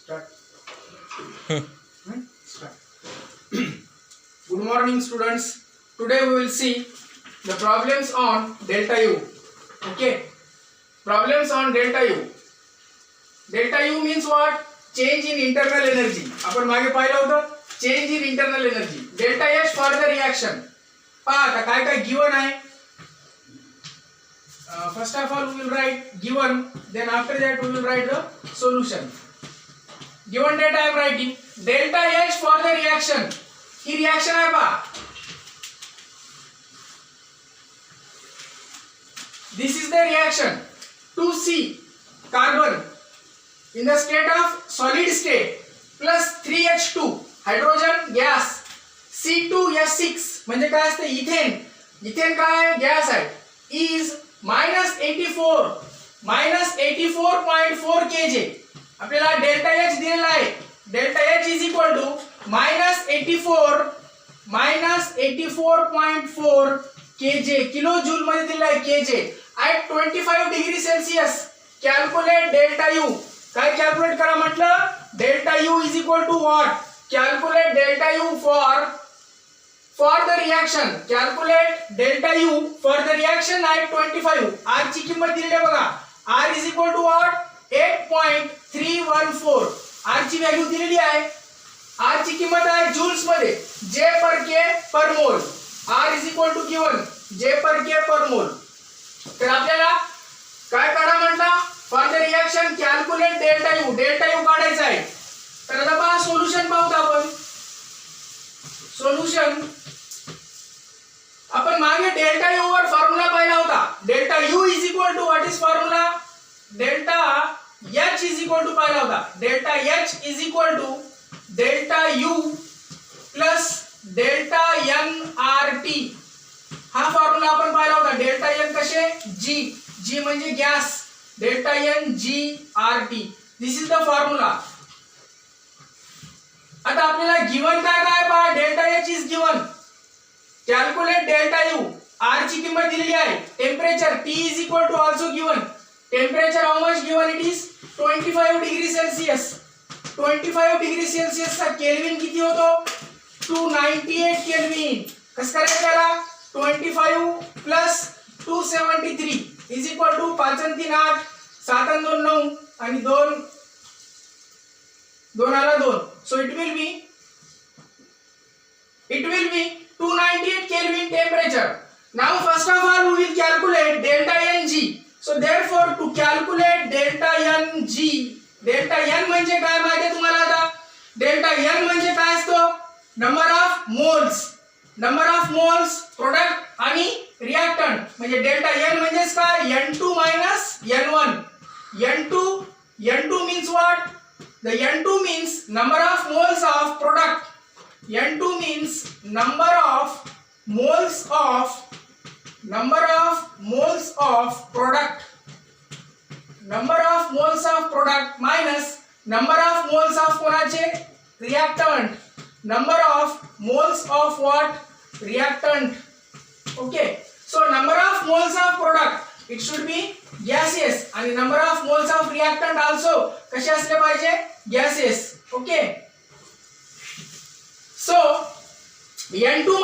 Start. Start. Good morning, students. Today we will see the problems on delta U. Okay. Problems on delta U. Delta U means what? Change in internal energy. आपण मागे पाहिलं होतं change in internal energy. Delta H for the reaction. पहा आता काय काय given आहे. First of all we will write given, then after that we will write the solution. Given data I am writing delta H for the reaction. He reaction आहे पहा. This is the reaction. 2C carbon in the state of solid state plus 3H2 hydrogen gas C2H6 म्हणजे काय असते ethane. Ethane काय gas आहे is -84.4 kg. आपल्याला delta H दिलेला आहे. Delta H is equal to -84.4 kg kilo joule मध्ये दिलेला आहे kg at 25 degree Celsius. Calculate delta U. काय कॅल्क्युलेट करा म्हटलं delta U is equal to what? Calculate delta U for the reaction. Calculate delta U for the reaction at 25. R ची किंमत दिली आहे बघा. R is equal to what? 8.314. R ची value दिलेली आहे. R ची किंमत आहे जूल्स मध्ये J per K per mole. R is equal to given J per K per mole. तर आपल्याला काय काढा म्हटला for the reaction calculate delta U. delta U काढायचा आहे. तर आता पहा सोल्युशन पाहूत आपण. सोल्युशन आपण मागे डेल्टा U वर फॉर्म्युला पाहिला होता. Delta U is equal to what is formula delta H is equal to पाहिला होता. Delta H is equal to delta U plus delta nRT. हा फॉर्म्युला आपण पाहिला होता. डेल्टा N कसे G म्हणजे गॅस. Delta N GRT. This is the formula. आता आपल्याला गिवन काय काय पहा delta H is given. Calculate delta U. R ची किंमत दिलेली आहे. Temperature T is equal to also given. Temperature how much given it is 25 degree Celsius. 25 degree Celsius चा केल्विन किती होतो 298 केल्विन. कसं करायचं त्याला 25 प्लस 273 इज इक्वल टू 5 आणि 3 8 7 आणि 2 9 आणि 2 आला 2. So it will be 298 Kelvin temperature. Now first of all we will calculate delta Ng. So therefore to calculate delta Ng, delta N म्हणजे काय माहिती आहे तुम्हाला आता. delta N म्हणजे काय असतो नंबर ऑफ मोल्स प्रोडक्ट आणि रिएक्टंट. म्हणजे डेल्टा N म्हणजे काय N2 N1. N2 means what? The N2 means number of moles of product. N2 means number of moles of product. Number of moles of product minus number of moles of कोणाचे reactant. Number of moles of what? Reactant. Okay. So number of moles of product it should be gaseous and number of moles of reactant also कसे असले पाहिजे gaseous. Okay. So N2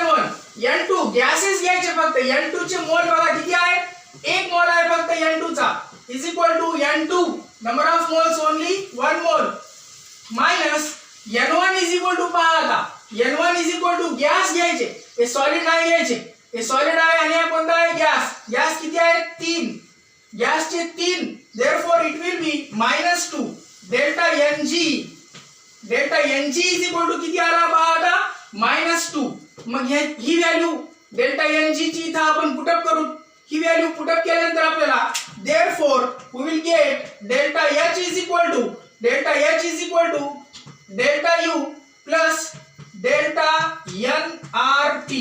N1. N2 gases घ्यायचे फक्त. N2 चे मोल बघा किती आहे 1 मोल आहे फक्त N2 चा is equal to N2 number of moles only 1 mole minus N1 is equal to पहा आता N1 is equal to gas घ्यायचे. हे सॉलिड नाही घ्यायचे. हे सॉलिड आहे आणि हा कोणता आहे गॅस किती आहे 3. गॅसचे 3 therefore it will be -2 delta Ng. Delta Ng is equal to किती आला पहा आता -2. मग ही व्हॅल्यू डेल्टा Ng ची इथं आपण पुटअप करू. ही व्हॅल्यू पुटअप केल्यानंतर आपल्याला therefore we will get delta H is equal to delta U plus delta nRT.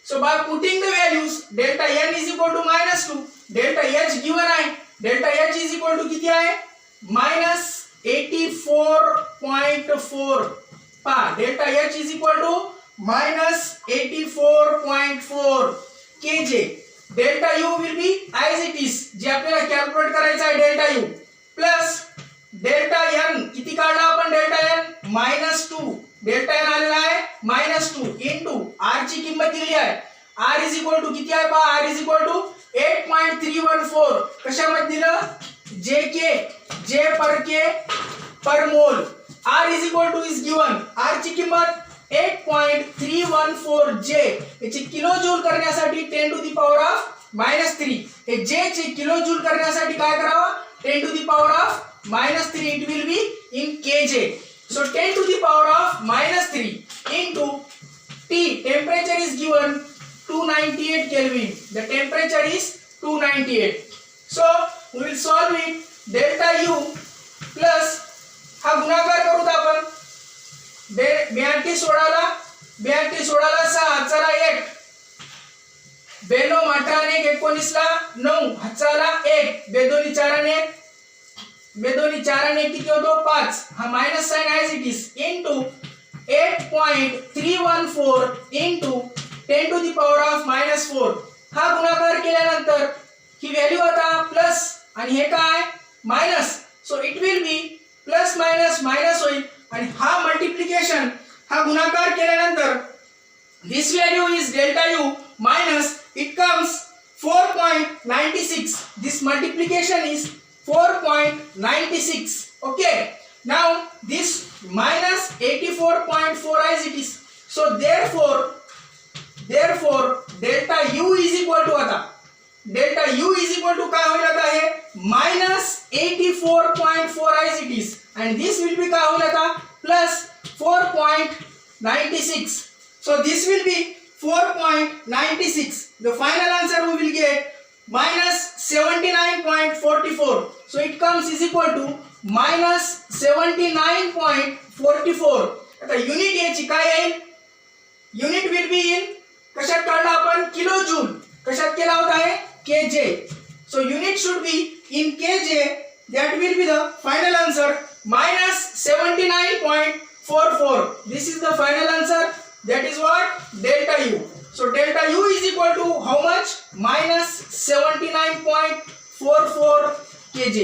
So by putting the values delta N is equal to -2, delta H given आहे. delta H is equal to किती आहे -84.4. पहा delta H is equal to -84.4 kg. Delta U will be as it is जे आपल्याला calculate करायचा आहे delta U plus delta N किती किती काढला आपण डेल्टा एन -2 डेल्टा एन आलेला आहे -2 इनटू आर ची किंमत दिलेली आहे आर इज इक्वल टू किती आहे पहा आर इज इक्वल टू 8.314 कशामध्ये दिलं जे पर मोल R is equal to is given R ची किंमत 8.314 J याची किलो जूल करण्यासाठी 10 to the power of -3 हे J चे किलो जूल करण्यासाठी काय करावं 10 to the power of -3 it will be in kJ so 10 to the power of -3 into T temperature is given 298 Kelvin the temperature is 298 so we will solve it delta U plus हा गुणाकार करूत आपण 82 16ला 6 चला 1 92 18 19 ला 9 चला 1 22 4 ने किती होतो 5 हा minus sign as it is into 8.314 into 10 to the power of -4 हा गुणाकार केल्यानंतर ही व्हॅल्यू आता प्लस आणि हे काय minus so it will be plus minus होईल आणि हा मल्टिप्लिकेशन हा गुणाकार केल्यानंतर this value is delta U minus it comes 4.96 this multiplication is 4.96 okay now this minus 84.4 as it is so therefore delta u is equal to आता delta U is equal to काय होईल आता हे -84.4 as it is and this will be काय होईल आता plus 4.96 so this will be 4.96 the final answer we will get -79.44 so it comes is equal to -79.44 आता unit याची काय येईल युनिट will be in कशात काढला आपण किलो जूल कशात केला होता आहे kJ so unit should be in kJ that will be the final answer -79.44 this is the final answer that is what delta U so delta U is equal to how much -79.44 kJ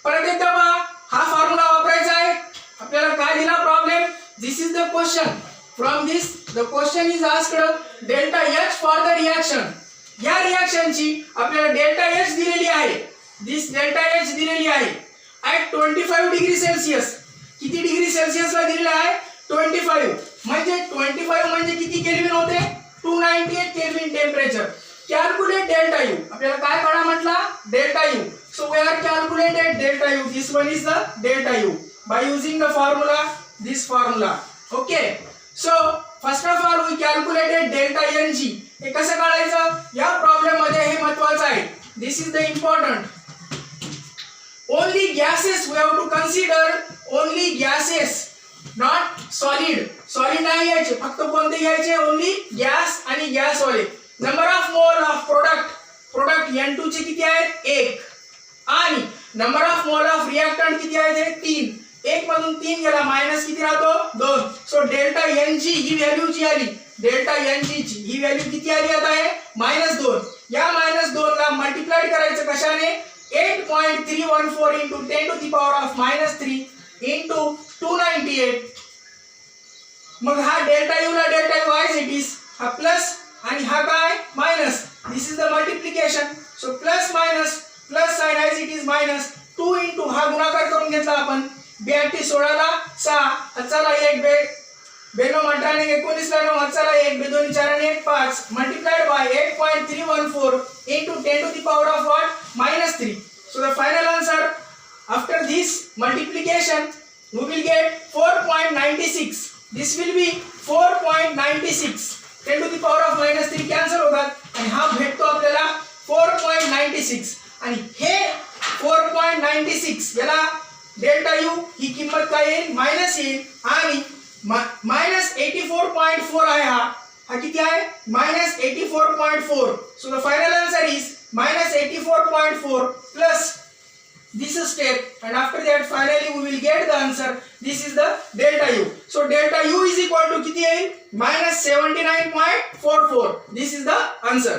परत एकदा पहा हा formula वापरायचा आहे आपल्याला काय दिला problem this is the question from this the question is asked delta H for the reaction या रिएक्शनची आपल्याला डेल्टा H दिलेली आहे दिस डेल्टा H दिलेली आहे ॲट 25 डिग्री सेल्सिअस किती डिग्री सेल्सिअसला दिलेला आहे 25 म्हणजे 25 म्हणजे किती केल्विन होते 298 kelvin temperature calculate delta U आपल्याला काय काढा म्हटला delta U so we are calculated delta U this one is the delta U by using the formula this formula okay so first of all we calculated delta NG हे कसं काढायचं या problem मध्ये हे महत्त्वाचं आहे this is the important only gases we have to consider only gases not solid नाही घ्यायचे फक्त कोणते घ्यायचे ओनली गॅस आणि गॅस वाले number of mole of product N2 चे किती आहेत 1 आणि number of mole of reactant किती आहेत 3 1 मधून 3 गेला मायनस किती राहतो 2 सो डेल्टा NG ही व्हॅल्यू जी आली डेल्टा NG ची ही व्हॅल्यू किती आली आता आहे -2 या -2 ला मल्टिप्लाय करायचं कशाने 8.314 into 10 to the power of -3 into 298 मग हा डेल्टा U ला delta U as it is हा प्लस आणि हा काय minus this is the multiplication so plus sign as it is -2 into हा गुणाकार करून घेतला आपण 82 16ला 6 चला 1 92 18 19 ला 9 चला 1 22 4 आणि 1 5 multiplied by 8.314 into 10 to the power of what -3 so the final answer after this multiplication we will get 4.96 this will be 4.96 10 to the power of -3 cancel होतात आणि हा भेटतो आपल्याला 4.96 आणि हे 4.96 याला डेल्टा U ही किंमत काय येईल मायनस येईल आणि -84.4 आहे हा किती आहे -84.4 so the final answer is -84.4 plus this step and after that finally we will get the answer this is the delta U so delta U is equal to किती येईल -79.44 this is the answer.